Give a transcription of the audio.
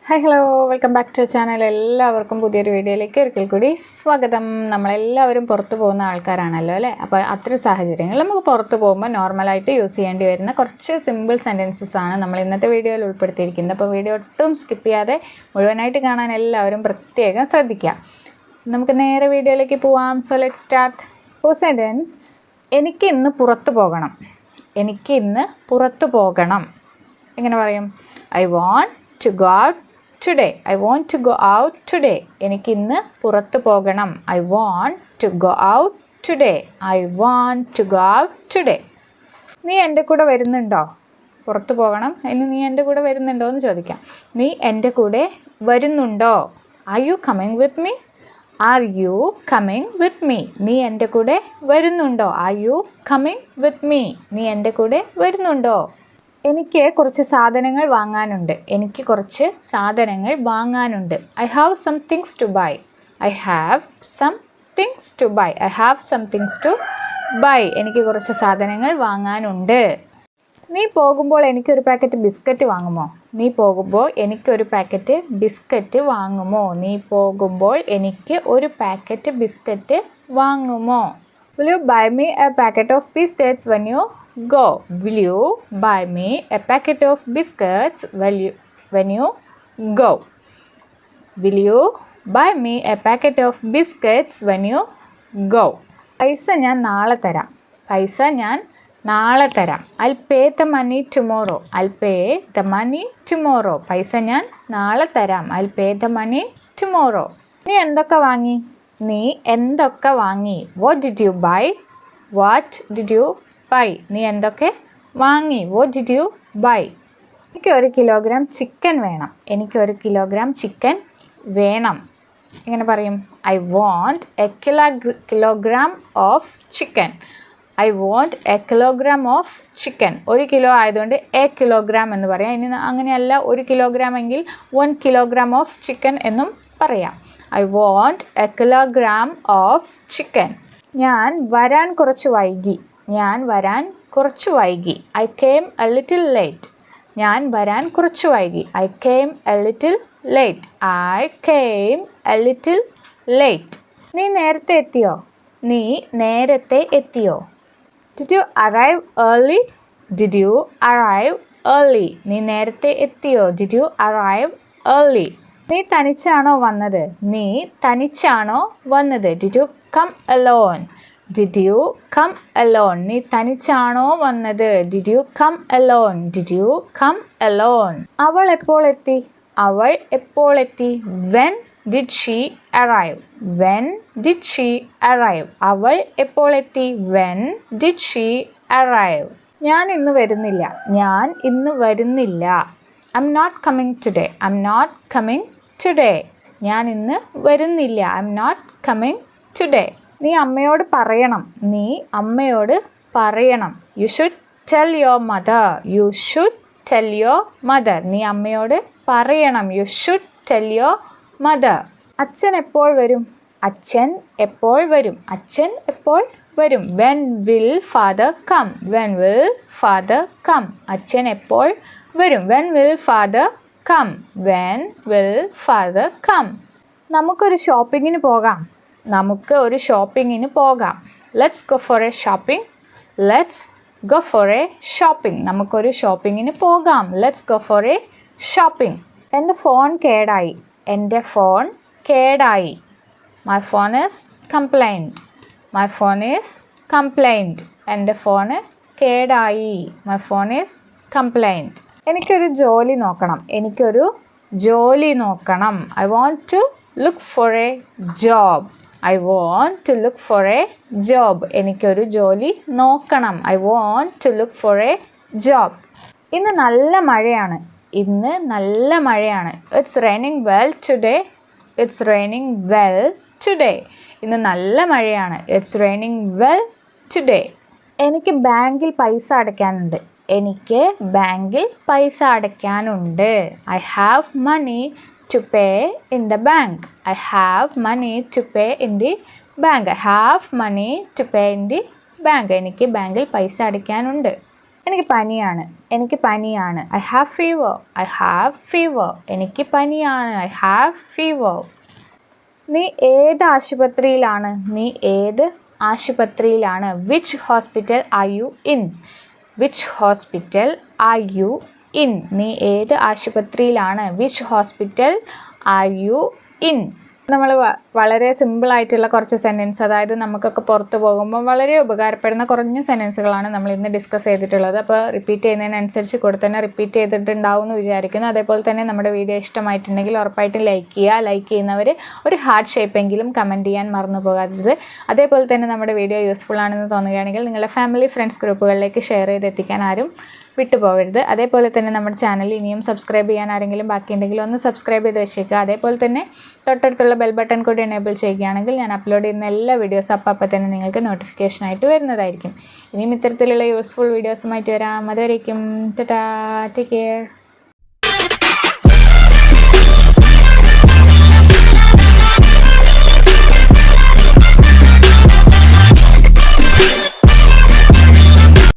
Hi hello welcome back to channel. എല്ലാവർക്കും പുതിയൊരു വീഡിയോയിലേക്ക് ഒരിക്കൽ കൂടി സ്വാഗതം. നമ്മളെല്ലാവരും പുറത്തു പോകുന്ന ആൾക്കാരാണല്ലോ അല്ലേ? അപ്പോൾ അത്തരം സാഹചര്യങ്ങളിൽ നമുക്ക് പുറത്ത് പോകുമ്പോൾ നോർമലായിട്ട് യൂസ് ചെയ്യേണ്ടി വരുന്ന കുറച്ച് സിമ്പിൾ സെൻറ്റൻസസ് ആണ് നമ്മൾ ഇന്നത്തെ വീഡിയോയിൽ ഉൾപ്പെടുത്തിയിരിക്കുന്നത്. അപ്പോൾ വീഡിയോ ഒട്ടും സ്കിപ്പ് ചെയ്യാതെ മുഴുവനായിട്ട് കാണാൻ എല്ലാവരും പ്രത്യേകം ശ്രദ്ധിക്കുക. നമുക്ക് നേരെ വീഡിയോയിലേക്ക് പോവാം. So let's start. First sentence, എനിക്ക് ഇന്ന് പുറത്ത് പോകണം. എനിക്ക് ഇന്ന് പുറത്ത് പോകണം എങ്ങനെ പറയും? I want to go out today. I want to go out today. എനിക്ക് ഇന്ന് പുറത്ത് പോകണം. I want to go out today. I want to go out today. നീ എൻ്റെ കൂടെ വരുന്നുണ്ടോ? പുറത്ത് പോകണം, ഇനി നീ എൻ്റെ കൂടെ വരുന്നുണ്ടോ എന്ന് ചോദിക്കാം. നീ എൻ്റെ കൂടെ വരുന്നുണ്ടോ? Are you coming with me? Are you coming with me? നീ എൻ്റെ കൂടെ വരുന്നുണ്ടോ? Are you coming with me? നീ എൻ്റെ കൂടെ വരുന്നുണ്ടോ? എനിക്ക് കുറച്ച് സാധനങ്ങൾ വാങ്ങാനുണ്ട്. എനിക്ക് കുറച്ച് സാധനങ്ങൾ വാങ്ങാനുണ്ട്. I have some things to buy. I have some things to buy. I have some things to buy. എനിക്ക് കുറച്ച് സാധനങ്ങൾ വാങ്ങാനുണ്ട്. നീ പോകുമ്പോൾ എനിക്കൊരു പാക്കറ്റ് ബിസ്ക്കറ്റ് വാങ്ങുമോ? നീ പോകുമ്പോൾ എനിക്കൊരു പാക്കറ്റ് ബിസ്ക്കറ്റ് വാങ്ങുമോ? നീ പോകുമ്പോൾ എനിക്ക് ഒരു പാക്കറ്റ് ബിസ്ക്കറ്റ് വാങ്ങുമോ? Will you buy me a packet of biscuits when you go? Will you buy me a packet of biscuits when you go? Will you buy me a packet of biscuits when you go? പൈസ ഞാൻ നാളെ തരാം. പൈസ ഞാൻ നാളെ തരാം. I'll pay the money tomorrow. I'll pay the money tomorrow. പൈസ ഞാൻ നാളെ തരാം. I'll pay the money tomorrow. നീ എന്തൊക്കെ വാങ്ങി? നീ എന്തൊക്കെ വാങ്ങി? What did you buy? What did you buy? നീ എന്തൊക്കെ വാങ്ങി? What did you buy? എനിക്ക് 1 കിലോഗ്രാം ചിക്കൻ വേണം. എനിക്ക് 1 കിലോഗ്രാം ചിക്കൻ വേണം എങ്ങനെ പറയും? I want a kilogram of chicken. I want a kilogram of chicken. 1 kilo ആയതുകൊണ്ട് എ കിലോഗ്രാം എന്ന് പറയാം. ഇനി അങ്ങനെയല്ല 1 കിലോഗ്രാം എങ്കിൽ 1 കിലോഗ്രാം ഓഫ് ചിക്കൻ എന്നും പറയാം. I want a kilogram of chicken. ഞാൻ വരാൻ കുറച്ച് വൈകി. ഞാൻ വരാൻ കുറച്ച് വൈകി. I came a little late. ഞാൻ വരാൻ കുറച്ച് വൈകി. I came a little late. I came a little late. നീ നേരത്തെ എത്തിയോ? നീ നേരത്തെ എത്തിയോ? Did you arrive early? Did you arrive early? നീ നേരത്തെ എത്തിയോ? Did you arrive early? നീ തനിച്ചാണോ വന്നത്? നീ തനിച്ചാണോ വന്നത്? Did you come alone? Did you come alone? നീ തനിച്ചാണോ വന്നത്? Did you come alone? Did you come alone? അവൾ എപ്പോൾ എത്തി? അവൾ എപ്പോൾ എത്തി? When did she arrive? When did she arrive? അവൾ എപ്പോൾ എത്തി? When did she arrive? ഞാൻ ഇന്ന് വരുന്നില്ല. ഞാൻ ഇന്ന് വരുന്നില്ല. I'm not coming today. I'm not coming today. ഞാൻ ഇന്ന് വരുന്നില്ല. I'm not coming today. നീ അമ്മയോട് പറയണം. നീ അമ്മയോട് പറയണം. You should tell your mother. You should tell your mother. നീ അമ്മയോട് പറയണം. You should tell your mother. അച്ഛൻ എപ്പോൾ വരും? അച്ഛൻ എപ്പോൾ വരും? അച്ഛൻ എപ്പോൾ വരും? When will father come? When will father come? അച്ഛൻ എപ്പോൾ വരും? When will father come? When will father come? നമുക്കൊരു ഷോപ്പിങ്ങിന് പോകാം. നമുക്ക് ഒരു ഷോപ്പിങ്ങിന് പോകാം. Let's go for a shopping. Let's go for a shopping. നമുക്കൊരു ഷോപ്പിങ്ങിന് പോകാം. Let's go for a shopping. എൻ്റെ ഫോൺ കേടായി. എൻ്റെ ഫോൺ കേടായി. My phone is complaint. My phone is complaint. എൻ്റെ ഫോണ് കേടായി. My phone is complaint. എനിക്കൊരു ജോലി നോക്കണം. എനിക്കൊരു ജോലി നോക്കണം. I want to look for a job. I want to look for a job. എനിക്കൊരു ജോലി നോക്കണം. I want to look for a job. ഇന്ന് നല്ല മഴയാണ്. ഇന്ന് നല്ല മഴയാണ്. It's raining well today. It's raining well today. ഇന്ന് നല്ല മഴയാണ്. It's raining well today. എനിക്ക് ബാങ്കിൽ പൈസ അടയ്ക്കാനുണ്ട്. എനിക്ക് ബാങ്കിൽ പൈസ അടയ്ക്കാനുണ്ട്. I have money to pay in the bank. I have money to pay in the bank. I have money to pay in the bank. എനിക്ക് ബാങ്കിൽ പൈസ അടയ്ക്കാനുണ്ട്. എനിക്ക് പനിയാണ്, എനിക്ക് പനിയാണ്. I have fever, I have fever. എനിക്ക് പനിയാണ്, ഐ ഹാവ് ഫീവർ. നീ ഏത് ആശുപത്രിയിലാണ്, നീ ഏത് ആശുപത്രിയിലാണ്. Which hospital are you in, which hospital are you in. നീ ഏത് ആശുപത്രിയിലാണ്. Which hospital are you in. നമ്മൾ വളരെ സിമ്പിളായിട്ടുള്ള കുറച്ച് സെൻറ്റൻസ്, അതായത് നമുക്കൊക്കെ പുറത്ത് പോകുമ്പോൾ വളരെ ഉപകാരപ്പെടുന്ന കുറഞ്ഞ സെൻറ്റൻസുകളാണ് നമ്മൾ ഇന്ന് ഡിസ്കസ് ചെയ്തിട്ടുള്ളത്. അപ്പോൾ റിപ്പീറ്റ് ചെയ്യുന്നതിനനുസരിച്ച് കൂടെ തന്നെ റിപ്പീറ്റ് ചെയ്തിട്ടുണ്ടാവും എന്ന് വിചാരിക്കുന്നു. അതേപോലെ തന്നെ നമ്മുടെ വീഡിയോ ഇഷ്ടമായിട്ടുണ്ടെങ്കിൽ ഉറപ്പായിട്ടും ലൈക്ക് ചെയ്യുക. ലൈക്ക് ചെയ്യുന്നവർ ഒരു ഹാർട്ട് ഷേപ്പെങ്കിലും കമൻറ്റ് ചെയ്യാൻ മറന്നു പോകാത്തത്. അതേപോലെ തന്നെ നമ്മുടെ വീഡിയോ യൂസ്ഫുൾ ആണെന്ന് തോന്നുകയാണെങ്കിൽ നിങ്ങളുടെ ഫാമിലി ഫ്രണ്ട്സ് ഗ്രൂപ്പുകളിലേക്ക് ഷെയർ ചെയ്തെത്തിക്കാൻ ആരും വിട്ടുപോകരുത്. അതേപോലെ തന്നെ നമ്മുടെ ചാനൽ ഇനിയും സബ്സ്ക്രൈബ് ചെയ്യാൻ ആരെങ്കിലും ബാക്കിയുണ്ടെങ്കിൽ ഒന്ന് സബ്സ്ക്രൈബ് ചെയ്ത് വെച്ചേക്കുക. അതേപോലെ തന്നെ തൊട്ടടുത്തുള്ള ബെൽ ബട്ടൺ കൂടി എനേബിൾ ചെയ്യുകയാണെങ്കിൽ ഞാൻ അപ്ലോഡ് ചെയ്യുന്ന എല്ലാ വീഡിയോസും അപ്പം തന്നെ നിങ്ങൾക്ക് നോട്ടിഫിക്കേഷനായിട്ട് വരുന്നതായിരിക്കും. ഇനിയും ഇത്തരത്തിലുള്ള യൂസ്ഫുൾ വീഡിയോസുമായിട്ട് വരാം. അതുവരേക്കും ടാറ്റാ, ടേക്ക് കെയർ.